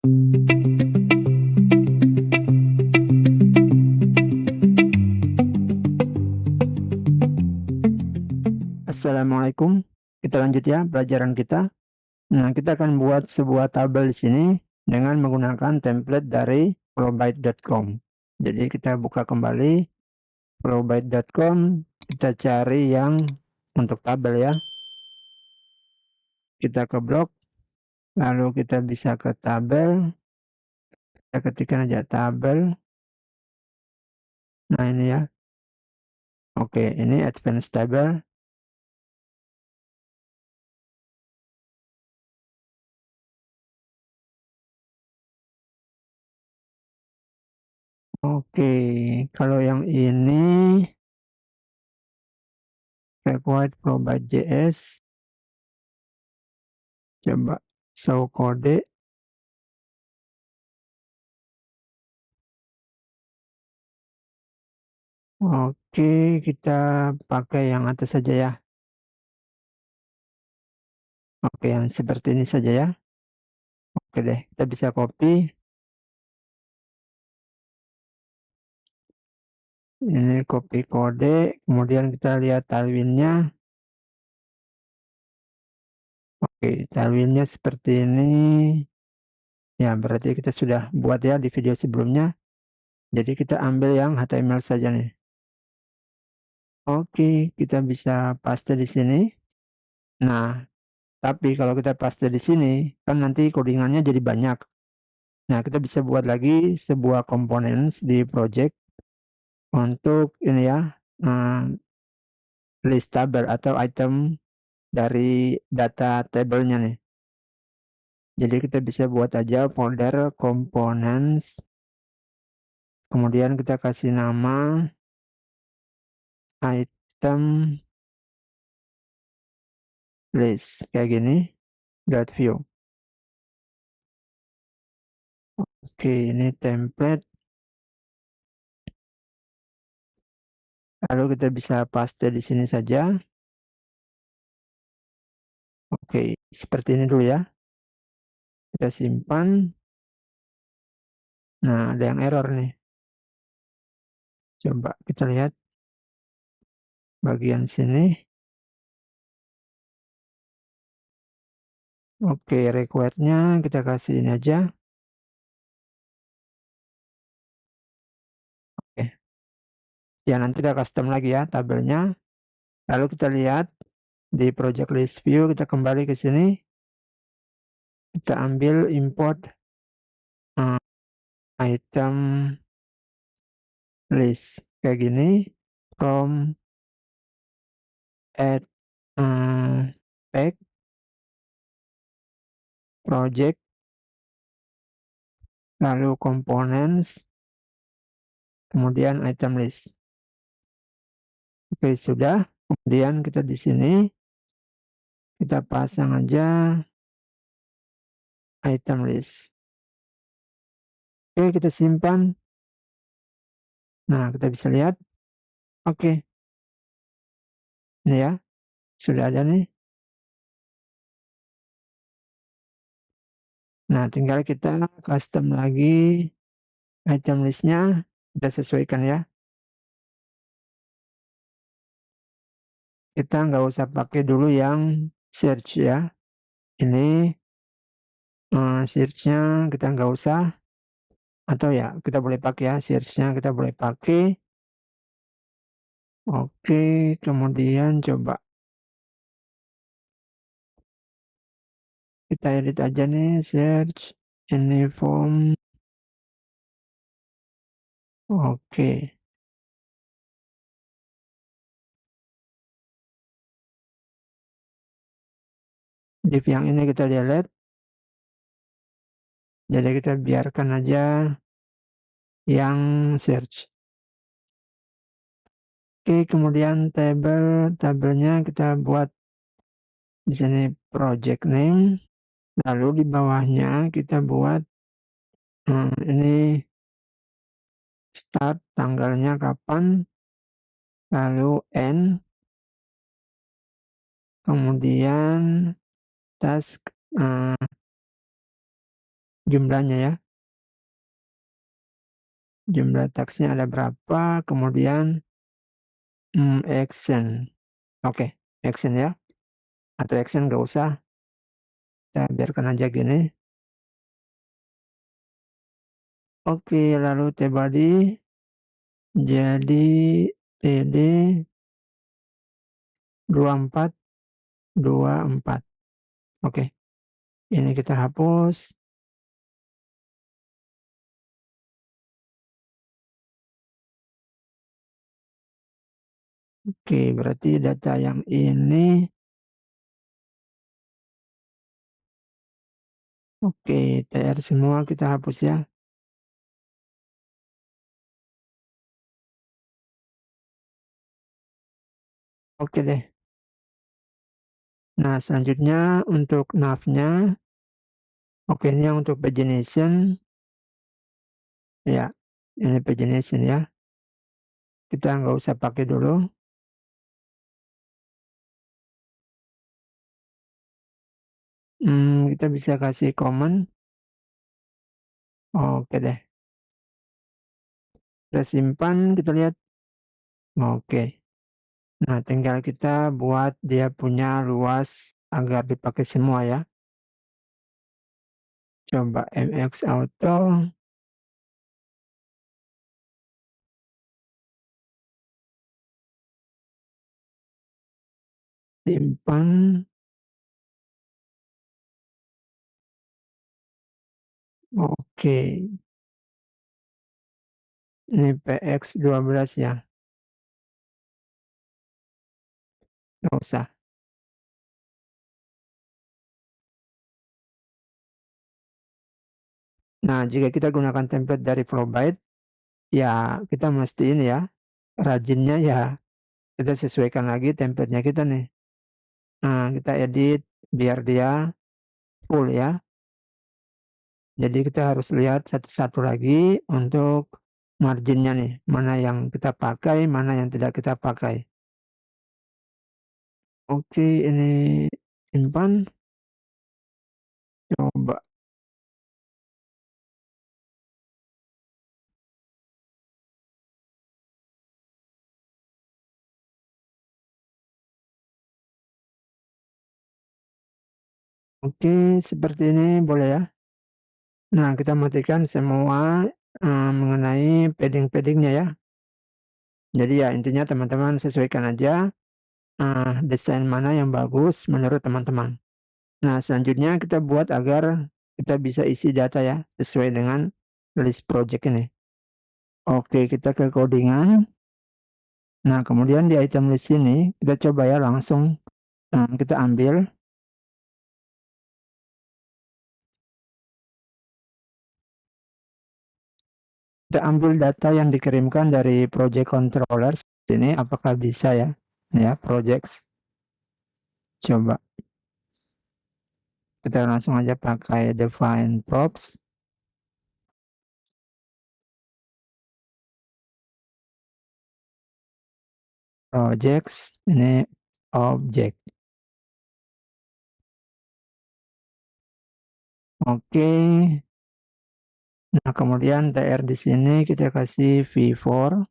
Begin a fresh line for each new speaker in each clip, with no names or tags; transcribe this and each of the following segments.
Assalamualaikum. Kita lanjut ya pelajaran kita. Nah, kita akan buat sebuah tabel di sini dengan menggunakan template dari flowbyte.com. Jadi kita buka kembali flowbyte.com, kita cari yang untuk tabel ya. Kita ke blok, lalu kita bisa ke tabel. Kita ketikkan aja tabel. Nah, ini ya. Oke, ini advanced table. Oke, kalau yang ini required flowbyte.js. Coba show kode. Oke, kita pakai yang atas saja ya. Oke, yang seperti ini saja ya. Oke deh, kita bisa copy. Ini copy kode, kemudian kita lihat tailwindnya. Oke, tailwindnya seperti ini. Ya, berarti kita sudah buat ya di video sebelumnya. Jadi kita ambil yang HTML saja nih. Oke, kita bisa paste di sini. Nah, tapi kalau kita paste di sini, kan nanti codingannya jadi banyak. Nah, kita bisa buat lagi sebuah komponen di project untuk ini ya, list tabel atau item dari data tabelnya nih. Jadi kita bisa buat aja folder components, kemudian kita kasih nama item list kayak gini, .view. Oke, ini template. Lalu kita bisa paste di sini saja. Oke, seperti ini dulu ya. Kita simpan. Nah, ada yang error nih. Coba kita lihat bagian sini. Oke, requirednya kita kasih ini aja. Oke. Ya, nanti kita custom lagi ya tabelnya. Lalu kita lihat di project list view, kita kembali ke sini. Kita ambil import item list kayak gini from add pack project, lalu components, kemudian item list. Oke, sudah. Kemudian kita di sini kita pasang aja item list. Oke, kita simpan. Nah, kita bisa lihat. Oke. Ini ya. Sudah ada nih. Nah, tinggal kita custom lagi item listnya. Kita sesuaikan ya. Kita nggak usah pakai dulu yang search ya. Ini search-nya kita nggak usah. Atau ya, kita boleh pakai ya. Search-nya kita boleh pakai. Oke, kemudian coba kita edit aja nih. Search ini form. Oke. Div yang ini kita delete. Jadi kita biarkan aja yang search. Oke, kemudian tabelnya kita buat di sini project name. Lalu di bawahnya kita buat ini start tanggalnya kapan, lalu end, kemudian task jumlahnya ya. Jumlah teksnya ada berapa, kemudian action. Oke, action ya. Atau action nggak usah, kita biarkan aja gini. Oke, lalu tbody jadi td 2424. Oke, ini kita hapus. Oke, berarti data yang ini. Oke, TR semua kita hapus ya. Oke deh. Nah, selanjutnya untuk nav-nya. Oke, ini yang untuk pagination. Ya, ini pagination ya. Kita nggak usah pakai dulu. Kita bisa kasih command. Oke deh. Kita simpan, kita lihat. Oke. Nah, tinggal kita buat dia punya luas agar dipakai semua ya. Coba MX Auto. Simpan. Oke. Ini PX12 ya. Nggak usah. Nah, jika kita gunakan template dari Flowbyte, ya kita mesti ini ya, rajinnya ya, kita sesuaikan lagi template-nya kita nih. Nah, kita edit biar dia full ya. Jadi kita harus lihat satu-satu lagi untuk marginnya nih, mana yang kita pakai, mana yang tidak kita pakai. Oke, ini simpan. Coba. Oke, seperti ini boleh ya. Nah, kita matikan semua mengenai padding-paddingnya ya. Jadi ya intinya teman-teman sesuaikan aja desain mana yang bagus menurut teman-teman. Nah, selanjutnya kita buat agar kita bisa isi data ya sesuai dengan list project ini. Oke, kita ke codingan. Nah, kemudian di item list ini kita coba ya langsung kita ambil. Kita ambil data yang dikirimkan dari project controllers ini apakah bisa ya? Ya, projects. Coba kita langsung aja pakai define props. Projects ini object. Oke. Nah, kemudian tr di sini kita kasih v4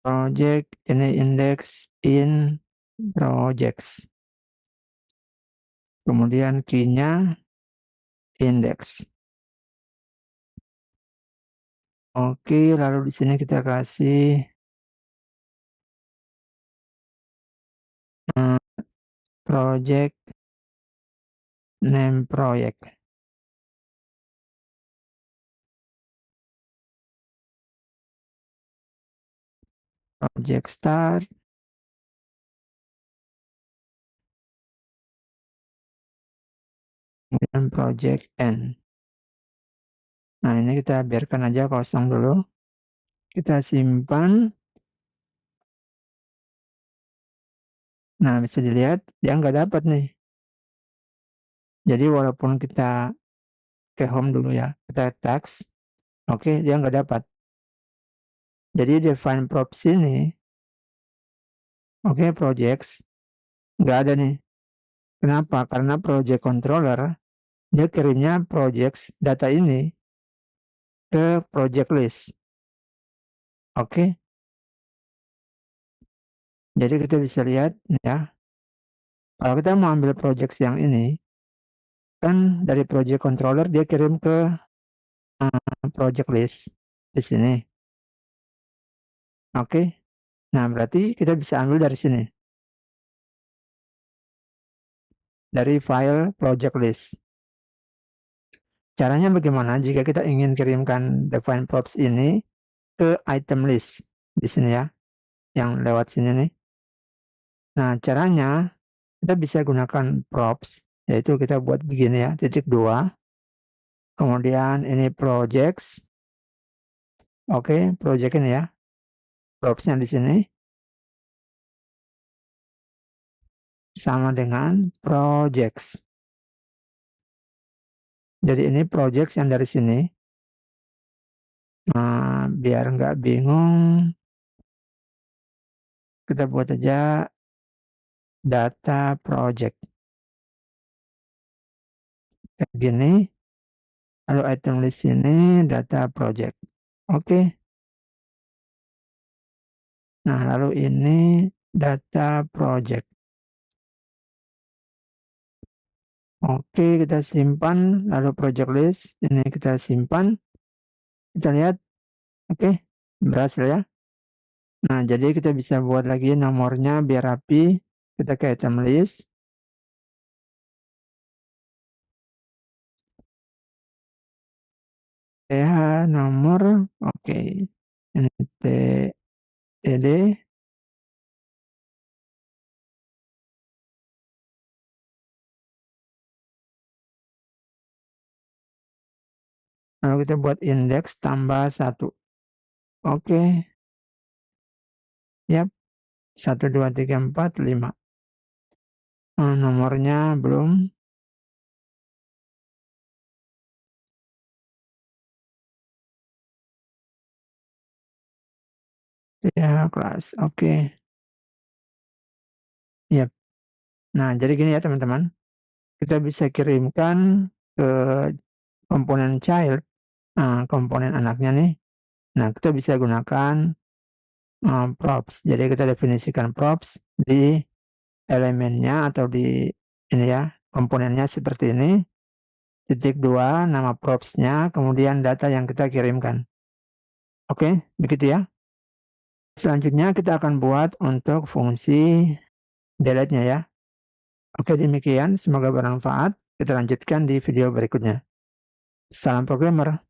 project ini index in projects. Kemudian key-nya index. Oke, lalu di sini kita kasih project name project. Project start. Kemudian project end. Nah, ini kita biarkan aja kosong dulu. Kita simpan. Nah, bisa dilihat dia nggak dapat nih. Jadi walaupun kita ke home dulu ya, kita text, oke, dia nggak dapat. Jadi define props ini, oke, projects, nggak ada nih. Kenapa? Karena project controller dia kirimnya projects data ini ke project list. Oke. Jadi kita bisa lihat ya. Kalau kita mau ambil projects yang ini, kan dari project controller dia kirim ke project list di sini. Oke. Nah, berarti kita bisa ambil dari sini. Dari file project list. Caranya bagaimana jika kita ingin kirimkan define props ini ke item list di sini ya, yang lewat sini nih. Nah, caranya kita bisa gunakan props, yaitu kita buat begini ya, titik 2. Kemudian ini projects. Oke, project ini ya. Propsnya di sini sama dengan projects. Jadi ini projects yang dari sini. Nah, biar nggak bingung, kita buat aja data project. Kayak gini. Lalu item list ini data project. Oke. Nah, lalu ini data project. Oke, kita simpan. Lalu project list ini kita simpan. Kita lihat. Oke, berhasil ya. Nah, jadi kita bisa buat lagi nomornya biar rapi. Kita ke item list. TH nomor. Oke. Ini TD. Lalu kita buat indeks tambah 1. Oke. Yap. 1, 2, 3, 4, 5. Nomornya belum. Ya, kelas. Oke. Yap. Nah, jadi gini ya teman-teman. Kita bisa kirimkan ke komponen child, komponen anaknya nih. Nah, kita bisa gunakan props. Jadi kita definisikan props di elemennya atau di ini ya, komponennya seperti ini. Titik 2, nama propsnya, kemudian data yang kita kirimkan. Oke, begitu ya. Selanjutnya kita akan buat untuk fungsi delete-nya ya. Oke, demikian. Semoga bermanfaat. Kita lanjutkan di video berikutnya. Salam programmer.